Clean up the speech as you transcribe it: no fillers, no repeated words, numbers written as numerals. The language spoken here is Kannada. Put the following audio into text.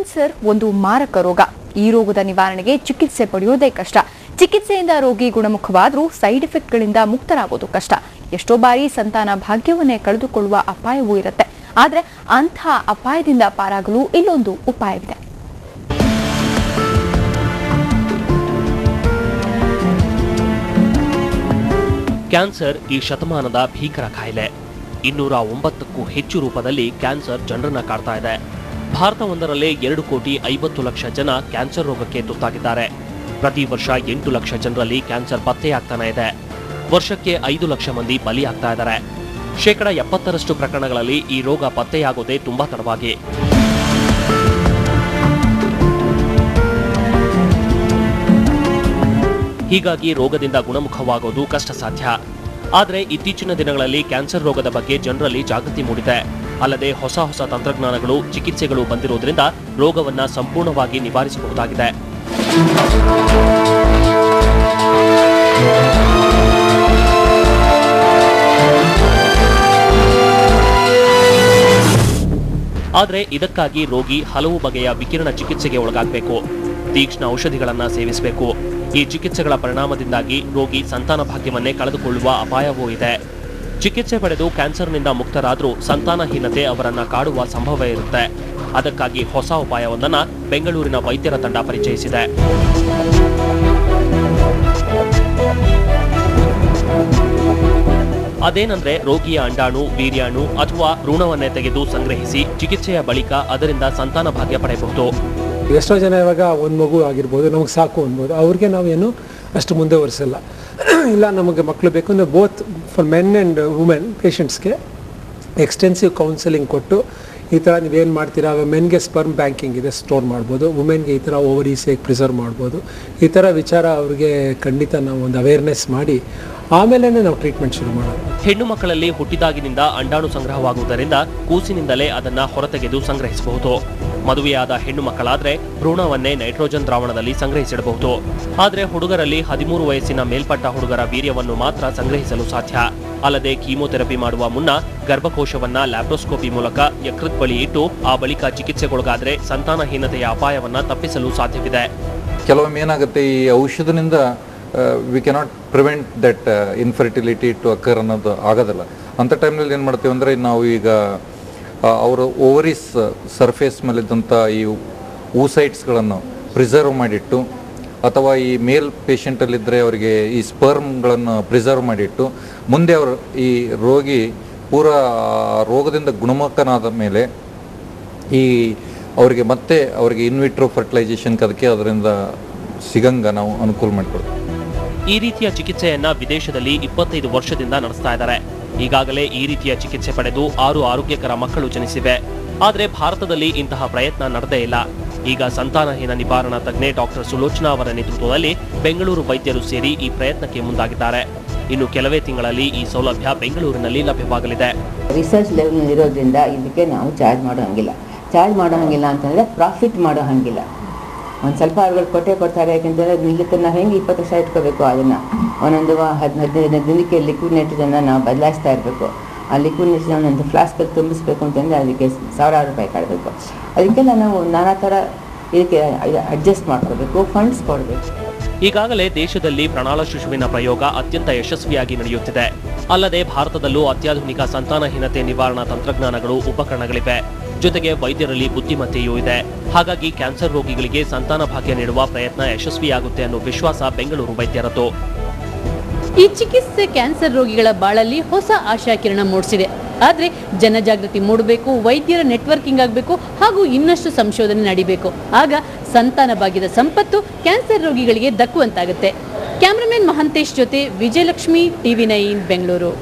ಕ್ಯಾನ್ಸರ್ ಒಂದು ಮಾರಕ ರೋಗ. ಈ ರೋಗದ ನಿವಾರಣೆಗೆ ಚಿಕಿತ್ಸೆ ಪಡೆಯೋದೇ ಕಷ್ಟ. ಚಿಕಿತ್ಸೆಯಿಂದ ರೋಗಿ ಗುಣಮುಖವಾದರೂ ಸೈಡ್ ಎಫೆಕ್ಟ್ಗಳಿಂದ ಮುಕ್ತರಾಗೋದು ಕಷ್ಟ. ಎಷ್ಟೋ ಬಾರಿ ಸಂತಾನ ಭಾಗ್ಯವನ್ನೇ ಕಳೆದುಕೊಳ್ಳುವ ಅಪಾಯವೂ ಇರುತ್ತೆ. ಆದರೆ ಅಂಥ ಅಪಾಯದಿಂದ ಪಾರಾಗಲು ಇಲ್ಲೊಂದು ಉಪಾಯವಿದೆ. ಕ್ಯಾನ್ಸರ್ ಈ ಶತಮಾನದ ಭೀಕರ ಕಾಯಿಲೆ. 209ಕ್ಕೂ ಹೆಚ್ಚು ರೂಪದಲ್ಲಿ ಕ್ಯಾನ್ಸರ್ ಜನರನ್ನ ಕಾಡ್ತಾ ಇದೆ. ಭಾರತವೊಂದರಲ್ಲೇ 2,50,00,000 ಜನ ಕ್ಯಾನ್ಸರ್ ರೋಗಕ್ಕೆ ತುತ್ತಾಗಿದ್ದಾರೆ. ಪ್ರತಿ ವರ್ಷ 8 ಲಕ್ಷ ಜನರಲ್ಲಿ ಕ್ಯಾನ್ಸರ್ ಪತ್ತೆಯಾಗ್ತಾನೆ ಇದೆ. ವರ್ಷಕ್ಕೆ 5 ಲಕ್ಷ ಮಂದಿ ಬಲಿಯಾಗ್ತಾ ಇದ್ದಾರೆ. 70% ಪ್ರಕರಣಗಳಲ್ಲಿ ಈ ರೋಗ ಪತ್ತೆಯಾಗೋದೇ ತುಂಬಾ ತಡವಾಗಿ. ಹೀಗಾಗಿ ರೋಗದಿಂದ ಗುಣಮುಖವಾಗೋದು ಕಷ್ಟ ಸಾಧ್ಯ. ಆದರೆ ಇತ್ತೀಚಿನ ದಿನಗಳಲ್ಲಿ ಕ್ಯಾನ್ಸರ್ ರೋಗದ ಬಗ್ಗೆ ಜನರಲ್ಲಿ ಜಾಗೃತಿ ಮೂಡಿದೆ. ಅಲ್ಲದೆ ಹೊಸ ತಂತ್ರಜ್ಞಾನಗಳು, ಚಿಕಿತ್ಸೆಗಳು ಬಂದಿರುವುದರಿಂದ ರೋಗವನ್ನ ಸಂಪೂರ್ಣವಾಗಿ ನಿವಾರಿಸಬಹುದಾಗಿದೆ. ಆದರೆ ಇದಕ್ಕಾಗಿ ರೋಗಿ ಹಲವು ಬಗೆಯ ವಿಕಿರಣ ಚಿಕಿತ್ಸೆಗೆ ಒಳಗಾಗಬೇಕು. ತೀಕ್ಷ್ಣ ಔಷಧಿಗಳನ್ನು ಸೇವಿಸಬೇಕು. ಈ ಚಿಕಿತ್ಸೆಗಳ ಪರಿಣಾಮದಿಂದಾಗಿ ರೋಗಿ ಸಂತಾನ ಭಾಗ್ಯವನ್ನೇ ಕಳೆದುಕೊಳ್ಳುವ ಅಪಾಯವೂ ಇದೆ. ಚಿಕಿತ್ಸೆ ಪಡೆದು ಕ್ಯಾನ್ಸರ್ನಿಂದ ಮುಕ್ತರಾದರೂ ಸಂತಾನಹೀನತೆ ಅವರನ್ನ ಕಾಡುವ ಸಂಭವ ಇರುತ್ತೆ. ಅದಕ್ಕಾಗಿ ಹೊಸ ಉಪಾಯವೊಂದನ್ನು ಬೆಂಗಳೂರಿನ ವೈದ್ಯರ ತಂಡ ಪರಿಚಯಿಸಿದೆ. ಅದೇನೆಂದ್ರೆ ರೋಗಿಯ ಅಂಡಾಣು, ವೀರ್ಯಾಣು ಅಥವಾ ಭ್ರೂಣವನ್ನೇ ತೆಗೆದು ಸಂಗ್ರಹಿಸಿ ಚಿಕಿತ್ಸೆಯ ಬಳಿಕ ಅದರಿಂದ ಸಂತಾನ ಭಾಗ್ಯ ಪಡೆಯಬಹುದು. ಎಷ್ಟೋ ಜನ ಇವಾಗ ಒಂದು ಮಗು ಆಗಿರ್ಬೋದು, ನಮಗೆ ಸಾಕು ಅನ್ಬೋದು. ಅವ್ರಿಗೆ ನಾವೇನು ಅಷ್ಟು ಮುಂದೆ ಒರೆಸಲ್ಲ. ಇಲ್ಲ ನಮಗೆ ಮಕ್ಕಳು ಬೇಕು ಅಂದರೆ both for men and women ಪೇಷಂಟ್ಸ್ಗೆ ಎಕ್ಸ್ಟೆನ್ಸಿವ್ ಕೌನ್ಸಿಲಿಂಗ್ ಕೊಟ್ಟು ಈ ಥರ ನೀವೇನು ಮಾಡ್ತೀರಾ, ಮೆನ್ಗೆ ಸ್ಪರ್ಮ್ ಬ್ಯಾಂಕಿಂಗ್ ಇದೆ, ಸ್ಟೋರ್ ಮಾಡ್ಬೋದು. ವುಮೆನ್ಗೆ ಈ ಥರ ಓವರೀಸ್ ಹೇಗೆ ಪ್ರಿಸರ್ವ್ ಮಾಡ್ಬೋದು, ಈ ಥರ ವಿಚಾರ ಅವ್ರಿಗೆ ಖಂಡಿತ ನಾವು ಒಂದು ಅವೇರ್ನೆಸ್ ಮಾಡಿ ಆಮೇಲೆ ನಾವು ಟ್ರೀಟ್ಮೆಂಟ್ ಶುರು ಮಾಡೋದು. ಹೆಣ್ಣು ಮಕ್ಕಳಲ್ಲಿ ಹುಟ್ಟಿದಾಗಿನಿಂದ ಅಂಡಾಣು ಸಂಗ್ರಹವಾಗುವುದರಿಂದ ಕೂಸಿನಿಂದಲೇ ಅದನ್ನ ಹೊರತೆಗೆದು ಸಂಗ್ರಹಿಸಬಹುದು. ಮದುವೆಯಾದ ಹೆಣ್ಣು ಮಕ್ಕಳಾದ್ರೆ ಭ್ರೂಣವನ್ನೇ ನೈಟ್ರೋಜನ್ ದ್ರಾವಣದಲ್ಲಿ ಸಂಗ್ರಹಿಸಿಡಬಹುದು. ಆದರೆ ಹುಡುಗರಲ್ಲಿ 13 ವಯಸ್ಸಿನ ಮೇಲ್ಪಟ್ಟ ಹುಡುಗರ ವೀರ್ಯವನ್ನು ಮಾತ್ರ ಸಂಗ್ರಹಿಸಲು ಸಾಧ್ಯ. ಅಲ್ಲದೆ ಕೀಮೋಥೆರಪಿ ಮಾಡುವ ಮುನ್ನ ಗರ್ಭಕೋಶವನ್ನ ಲ್ಯಾಪ್ರೋಸ್ಕೋಪಿ ಮೂಲಕ ಯಕೃತ್ ಬಳಿ ಇಟ್ಟು ಆ ಬಳಿಕ ಚಿಕಿತ್ಸೆಗೊಳಗಾದ್ರೆ ಸಂತಾನಹೀನತೆಯ ಅಪಾಯವನ್ನ ತಪ್ಪಿಸಲು ಸಾಧ್ಯವಿದೆ. ಕೆಲವೊಮ್ಮೆ ಏನಾಗುತ್ತೆ, ಈ ಔಷಧದಿಂದ we cannot prevent that infertility to occur ಅನ್ನೋದು ಆಗೋದಿಲ್ಲ. ಅಂಥ ಟೈಮ್ನಲ್ಲಿ ಏನು ಮಾಡ್ತೀವಿ ಅಂದರೆ, ನಾವು ಈಗ ಅವರ ಓವರೀಸ್ ಸರ್ಫೇಸ್ ಮೇಲಿದ್ದಂಥ ಈ ಊಸೈಟ್ಸ್ಗಳನ್ನು ಪ್ರಿಸರ್ವ್ ಮಾಡಿಟ್ಟು, ಅಥವಾ ಈ ಮೇಲ್ ಪೇಷಂಟಲ್ಲಿದ್ದರೆ ಅವರಿಗೆ ಈ ಸ್ಪರ್ಮ್ಗಳನ್ನು ಪ್ರಿಸರ್ವ್ ಮಾಡಿಟ್ಟು, ಮುಂದೆ ಅವರು ಈ ರೋಗಿ ಪೂರಾ ರೋಗದಿಂದ ಗುಣಮುಖನಾದ ಮೇಲೆ ಅವರಿಗೆ ಇನ್ವಿಟ್ರೋ ಫರ್ಟಿಲೈಸೇಷನ್ಗೆ ಅದಕ್ಕೆ ಅದರಿಂದ ಸಿಗಂಗ ನಾವು ಅನುಕೂಲ ಮಾಡಿಕೊಡ್ತೀವಿ. ಈ ರೀತಿಯ ಚಿಕಿತ್ಸೆಯನ್ನ ವಿದೇಶದಲ್ಲಿ 25 ವರ್ಷದಿಂದ ನಡೆಸ್ತಾ ಇದ್ದಾರೆ. ಈಗಾಗಲೇ ಈ ರೀತಿಯ ಚಿಕಿತ್ಸೆ ಪಡೆದು 6 ಆರೋಗ್ಯಕರ ಮಕ್ಕಳು ಜನಿಸಿವೆ. ಆದರೆ ಭಾರತದಲ್ಲಿ ಇಂತಹ ಪ್ರಯತ್ನ ನಡೆದೇ ಇಲ್ಲ. ಈಗ ಸಂತಾನಹೀನ ನಿವಾರಣಾ ತಜ್ಞೆ ಡಾಕ್ಟರ್ ಸುಲೋಚನಾ ಅವರ ನೇತೃತ್ವದಲ್ಲಿ ಬೆಂಗಳೂರು ವೈದ್ಯರು ಸೇರಿ ಈ ಪ್ರಯತ್ನಕ್ಕೆ ಮುಂದಾಗಿದ್ದಾರೆ. ಇನ್ನು ಕೆಲವೇ ತಿಂಗಳಲ್ಲಿ ಈ ಸೌಲಭ್ಯ ಬೆಂಗಳೂರಿನಲ್ಲಿ ಲಭ್ಯವಾಗಲಿದೆ. ರಿಸರ್ಚ್ ಲೆವೆಲ್ ಇರೋದ್ರಿಂದ ಇದಕ್ಕೆ ನಾವು ಚಾರ್ಜ್ ಮಾಡೋ ಹಂಗಿಲ್ಲ ಅಂತಂದರೆ ಪ್ರಾಫಿಟ್ ಮಾಡೋ ಹಂಗಿಲ್ಲ. ಒಂದು ಸ್ವಲ್ಪ ಅವ್ರುಗಳು ಕೊಡ್ತಾರೆ. ಯಾಕೆಂತಂದರೆ ನಿಲ್ಲಕ್ಕೆ ನಾವು ಹೆಂಗೆ 20 ವರ್ಷ ಇಟ್ಕೋಬೇಕು, ಅದನ್ನು ಒಂದೊಂದು 15 ದಿನಕ್ಕೆ ಲಿಕ್ವಿಡ್ ನೈಟ್ರೋಜನ್ನ ನಾವು ಬದಲಾಯಿಸ್ತಾ ಇರಬೇಕು. ಆ ಲಿಕ್ವಿಡ್ ನೈಟ್ರೋಜನ್ ಒಂದೊಂದು ಫ್ಲಾಸ್ಕಲ್ಲಿ ತುಂಬಿಸ್ಬೇಕು ಅಂತಂದರೆ ಅದಕ್ಕೆ 1000 ರೂಪಾಯಿ ಕಟ್ಟಬೇಕು. ಅದಕ್ಕೆಲ್ಲ ನಾವು ನಾನಾ ಥರ ಇದಕ್ಕೆ ಅಡ್ಜಸ್ಟ್ ಮಾಡ್ಕೋಬೇಕು, ಫಂಡ್ಸ್ ಕೊಡಬೇಕು. ಈಗಾಗಲೇ ದೇಶದಲ್ಲಿ ಪ್ರಣಾಳ ಶಿಶುವಿನ ಪ್ರಯೋಗ ಅತ್ಯಂತ ಯಶಸ್ವಿಯಾಗಿ ನಡೆಯುತ್ತಿದೆ. ಅಲ್ಲದೆ ಭಾರತದಲ್ಲೂ ಅತ್ಯಾಧುನಿಕ ಸಂತಾನಹೀನತೆ ನಿವಾರಣಾ ತಂತ್ರಜ್ಞಾನಗಳು, ಉಪಕರಣಗಳಿವೆ. ಜೊತೆಗೆ ವೈದ್ಯರಲ್ಲಿ ಬುದ್ಧಿಮತ್ತೆಯೂ ಇದೆ. ಹಾಗಾಗಿ ಕ್ಯಾನ್ಸರ್ ರೋಗಿಗಳಿಗೆ ಸಂತಾನ ಭಾಗ್ಯ ನೀಡುವ ಪ್ರಯತ್ನ ಯಶಸ್ವಿಯಾಗುತ್ತೆ ಅನ್ನೋ ವಿಶ್ವಾಸ ಬೆಂಗಳೂರು ವೈದ್ಯರದ್ದು. ಈ ಚಿಕಿತ್ಸೆ ಕ್ಯಾನ್ಸರ್ ರೋಗಿಗಳ ಬಾಳಲ್ಲಿ ಹೊಸ ಆಶಾಕಿರಣ ಮೂಡಿಸಿದೆ. ಆದರೆ ಜನಜಾಗೃತಿ ಮೂಡಬೇಕು, ವೈದ್ಯರ ನೆಟ್ವರ್ಕಿಂಗ್ ಆಗಬೇಕು, ಹಾಗೂ ಇನ್ನಷ್ಟು ಸಂಶೋಧನೆ ನಡೀಬೇಕು. ಆಗ ಸಂತಾನ ಭಾಗ್ಯದ ಸಂಪತ್ತು ಕ್ಯಾನ್ಸರ್ ರೋಗಿಗಳಿಗೆ ದಕ್ಕುವಂತಾಗುತ್ತೆ. ಕ್ಯಾಮರಾಮನ್ ಮಹಂತೇಶ್ ಜೊತೆ ವಿಜಯಲಕ್ಷ್ಮಿ, TV9 ಬೆಂಗಳೂರು.